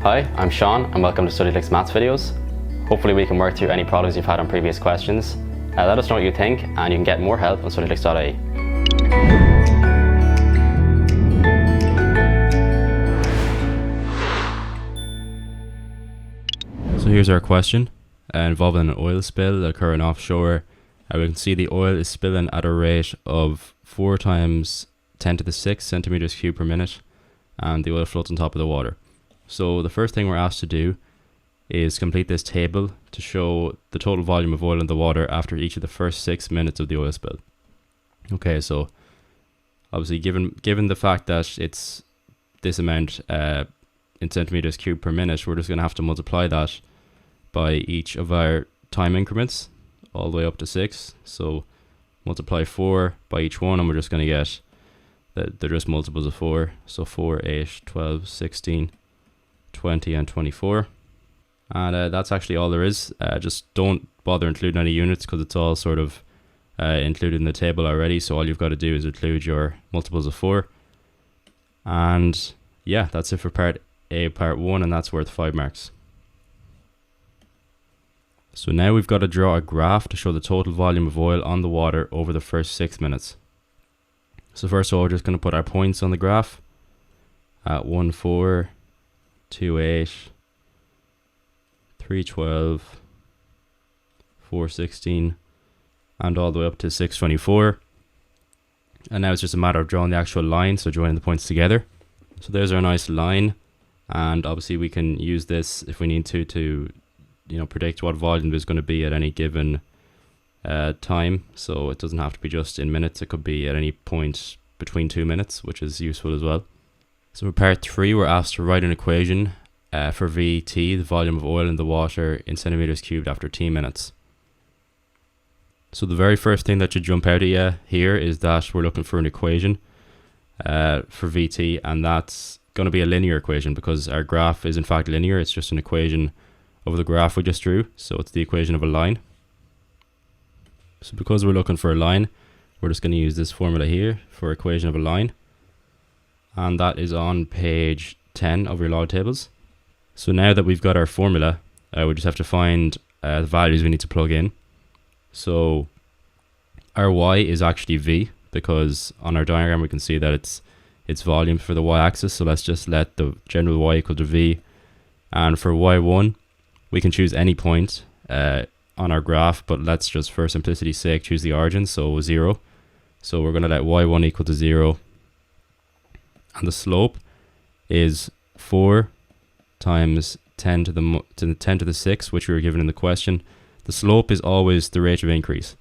Hi, I'm Sean and welcome to Studyclix Maths videos. Hopefully we can work through any problems you've had on previous questions. Let us know what you think and you can get more help on studyclix.ie. So here's our question involving an oil spill occurring offshore. We can see the oil is spilling at a rate of 4 times 10 to the 6 centimeters cubed per minute, and the oil floats on top of the water. So the first thing we're asked to do is complete this table to show the total volume of oil in the water after each of the first 6 minutes of the oil spill. Okay, so obviously given the fact that it's this amount in centimeters cubed per minute, we're just going to have to multiply that by each of our time increments all the way up to 6. So multiply 4 by each one, and we're just going to get that they're just multiples of 4. So 4, 8, 12, 16, 20 and 24. And that's actually all there is. Just don't bother including any units because it's all sort of included in the table already. So all you've got to do is include your multiples of 4. And yeah, that's it for part A, part 1, and that's worth 5 marks. So now we've got to draw a graph to show the total volume of oil on the water over the first 6 minutes. So first of all, we're just going to put our points on the graph at 1, 4, 2, 8, 3, 12, 4, 16, and all the way up to 6, 24. And now it's just a matter of drawing the actual line, so joining the points together. So there's our nice line, and obviously we can use this if we need to predict what volume there's going to be at any given time. So it doesn't have to be just in minutes, it could be at any point between 2 minutes, which is useful as well. So for part 3, we're asked to write an equation for VT, the volume of oil in the water in centimeters cubed after t minutes. So the very first thing that should jump out at you here is that we're looking for an equation for VT, and that's going to be a linear equation because our graph is in fact linear. It's just an equation of the graph we just drew, so it's the equation of a line. So because we're looking for a line, we're just going to use this formula here for equation of a line, and that is on page 10 of your log tables. So now that we've got our formula, we just have to find the values we need to plug in. So our y is actually v, because on our diagram we can see that it's volume for the y-axis, so let's just let the general y equal to v. And for y1, we can choose any point on our graph, but let's just for simplicity's sake choose the origin, so 0. So we're going to let y1 equal to 0. And the slope is 4 times 10 to the 6, which we were given in the question. The slope is always the rate of increase.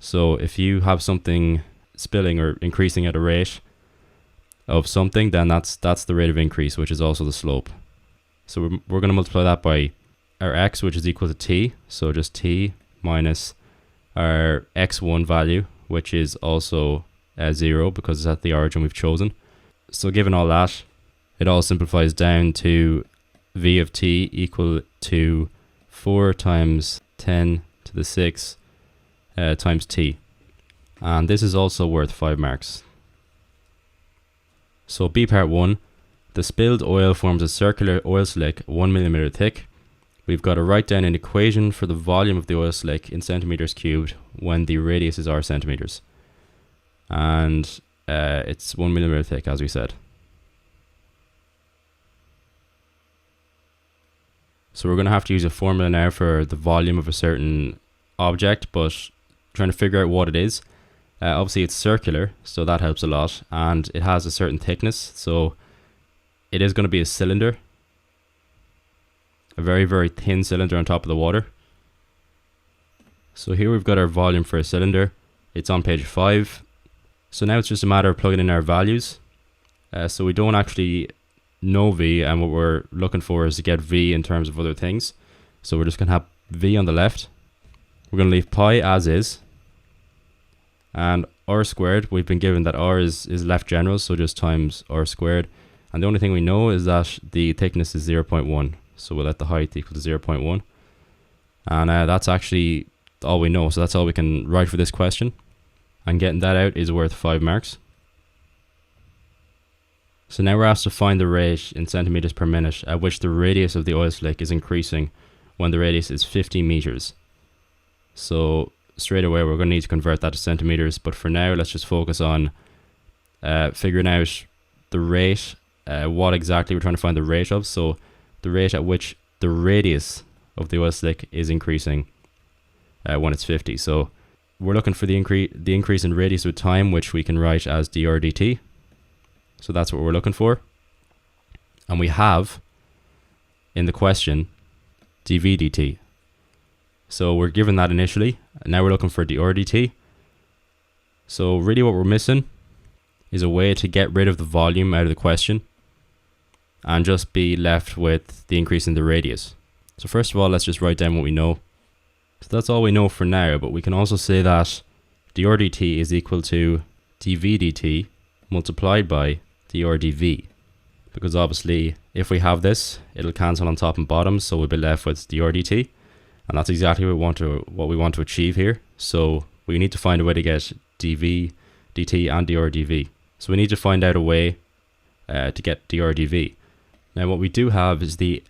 So if you have something spilling or increasing at a rate of something, then that's the rate of increase, which is also the slope. So we're going to multiply that by our x, which is equal to t. So just t minus our x1 value, which is also 0 because it's at the origin we've chosen. So given all that, it all simplifies down to v of t equal to 4 times 10 to the 6 times t. And this is also worth 5 marks. So B part 1, the spilled oil forms a circular oil slick 1 millimeter thick. We've got to write down an equation for the volume of the oil slick in centimeters cubed when the radius is r centimeters. And it's 1 millimeter thick, as we said. So we're going to have to use a formula now for the volume of a certain object, but trying to figure out what it is. Obviously it's circular, so that helps a lot, and it has a certain thickness, so it is going to be a cylinder, a very, very thin cylinder on top of the water. So here we've got our volume for a cylinder. It's on page 5. So now it's just a matter of plugging in our values. So we don't actually know v, and what we're looking for is to get v in terms of other things. So we're just going to have v on the left. We're going to leave pi as is. And r squared, we've been given that r is left general, so just times r squared. And the only thing we know is that the thickness is 0.1. So we'll let the height equal to 0.1. And that's actually all we know. So that's all we can write for this question. And getting that out is worth 5 marks. So now we're asked to find the rate in centimeters per minute at which the radius of the oil slick is increasing when the radius is 50 meters. So straight away we're going to need to convert that to centimeters, but for now let's just focus on figuring out the rate, what exactly we're trying to find the rate of. So the rate at which the radius of the oil slick is increasing when it's 50. So we're looking for the increase in radius with time, which we can write as dr dt. So that's what we're looking for. And we have in the question dv dt. So we're given that initially, and now we're looking for dr dt. So really what we're missing is a way to get rid of the volume out of the question and just be left with the increase in the radius. So first of all, let's just write down what we know. So that's all we know for now, but we can also say that dr dt is equal to dv dt multiplied by dr dv, because obviously if we have this, it'll cancel on top and bottom, so we'll be left with dr dt, and that's exactly what we want to achieve here. So we need to find a way to get dv dt and dr dv. So we need to find out a way to get dr dv. Now what we do have is the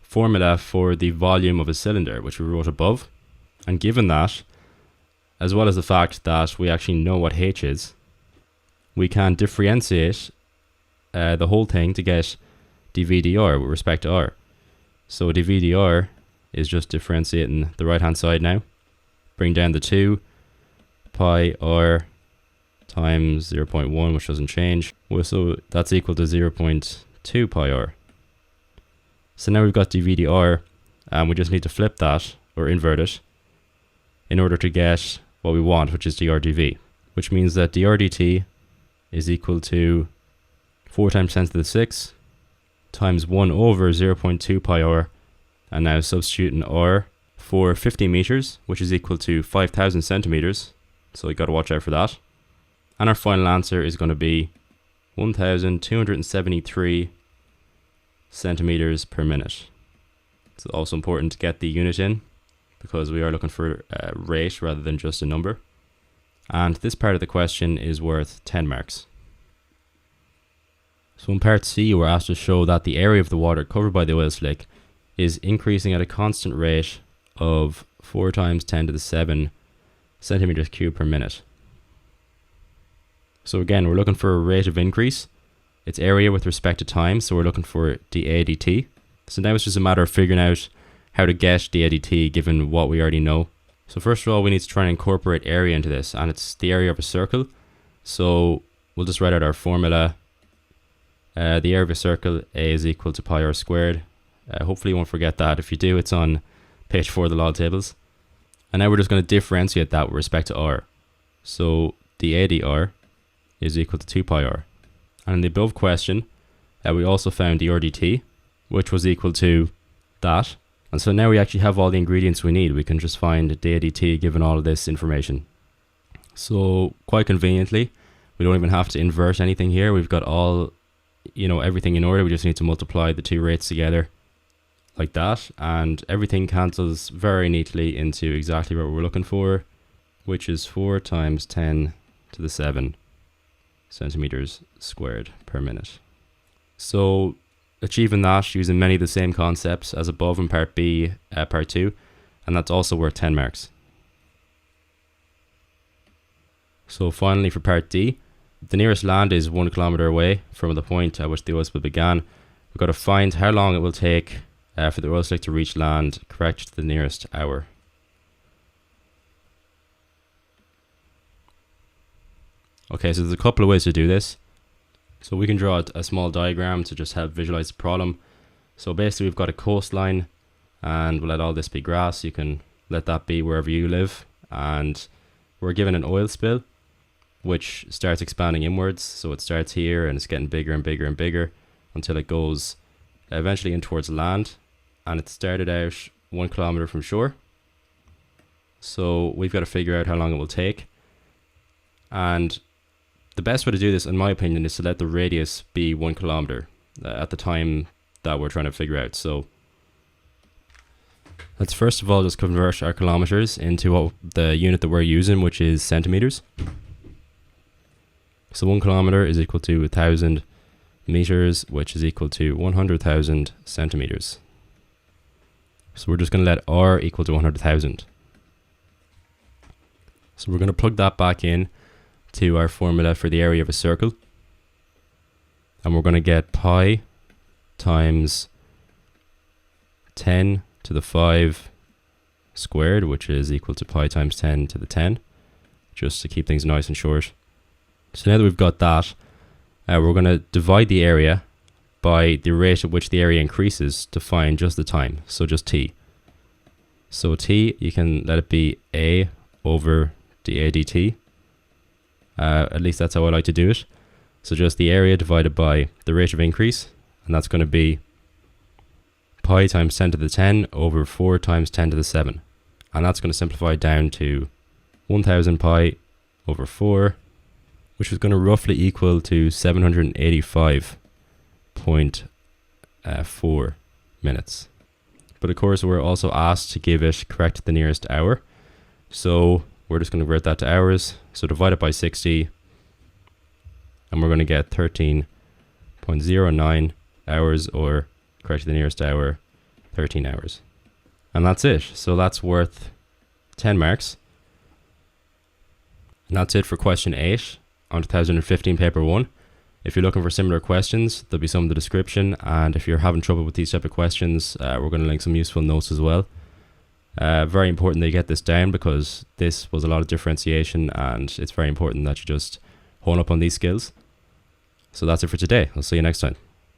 formula for the volume of a cylinder, which we wrote above, and given that, as well as the fact that we actually know what h is, we can differentiate the whole thing to get dv dr with respect to r. So dv dr is just differentiating the right hand side now. Bring down the 2 pi r times 0.1, which doesn't change. So that's equal to 0.2 pi r. So now we've got dv dr, and we just need to flip that, or invert it, in order to get what we want, which is dr dv, which means that dr dt is equal to 4 times 10 to the 6 times 1 over 0.2 pi r, and now substituting r for 50 meters, which is equal to 5,000 centimeters, so you got to watch out for that. And our final answer is going to be 1,273 centimeters per minute. It's also important to get the unit in, because we are looking for a rate rather than just a number. And this part of the question is worth 10 marks. So in part C, we're asked to show that the area of the water covered by the oil slick is increasing at a constant rate of 4 times 10 to the 7 centimeters cubed per minute. So again, we're looking for a rate of increase. It's area with respect to time, so we're looking for dA dt. So now it's just a matter of figuring out how to get dA dt given what we already know. So first of all, we need to try and incorporate area into this, and it's the area of a circle. So we'll just write out our formula. The area of a circle, A, is equal to pi r squared. Hopefully you won't forget that. If you do, it's on page 4 of the log tables. And now we're just going to differentiate that with respect to r. So dA dr is equal to 2 pi r. And in the above question, we also found dr dt, which was equal to that. And so now we actually have all the ingredients we need. We can just find dA dt given all of this information. So quite conveniently, we don't even have to invert anything here. We've got all, everything in order. We just need to multiply the two rates together like that, and everything cancels very neatly into exactly what we're looking for, which is 4 times 10 to the 7 centimeters squared per minute. So achieving that using many of the same concepts as above in part B, part 2, and that's also worth 10 marks. So finally for part D, the nearest land is 1 kilometer away from the point at which the oil spill began. We've got to find how long it will take for the oil slick to reach land, correct to the nearest hour. Okay, so there's a couple of ways to do this. So we can draw a small diagram to just help visualize the problem. So basically we've got a coastline, and we'll let all this be grass. You can let that be wherever you live. And we're given an oil spill, which starts expanding inwards. So it starts here and it's getting bigger and bigger and bigger until it goes eventually in towards land. And it started out 1 kilometer from shore. So we've got to figure out how long it will take. And the best way to do this, in my opinion, is to let the radius be 1 kilometer at the time that we're trying to figure out. So let's first of all just convert our kilometers into the unit that we're using, which is centimeters. So 1 kilometer is equal to 1,000 meters, which is equal to 100,000 centimeters. So we're just going to let r equal to 100,000. So we're going to plug that back in to our formula for the area of a circle. And we're going to get pi times 10 to the 5 squared, which is equal to pi times 10 to the 10, just to keep things nice and short. So now that we've got that, we're going to divide the area by the rate at which the area increases to find just the time, so just t. So t, you can let it be a over dA dt. At least that's how I like to do it. So just the area divided by the rate of increase, and that's going to be pi times 10 to the 10 over 4 times 10 to the 7. And that's going to simplify down to 1000 pi over 4, which is going to roughly equal to 785.4 minutes. But of course, we're also asked to give it correct the nearest hour. So we're just going to convert that to hours. So divide it by 60, and we're going to get 13.09 hours, or correct the nearest hour, 13 hours. And that's it. So that's worth 10 marks. And that's it for question 8 on 2015 paper 1. If you're looking for similar questions, there'll be some in the description. And if you're having trouble with these type of questions, we're going to link some useful notes as well. Very important that you get this down, because this was a lot of differentiation, and it's very important that you just hone up on these skills. So that's it for today. I'll see you next time.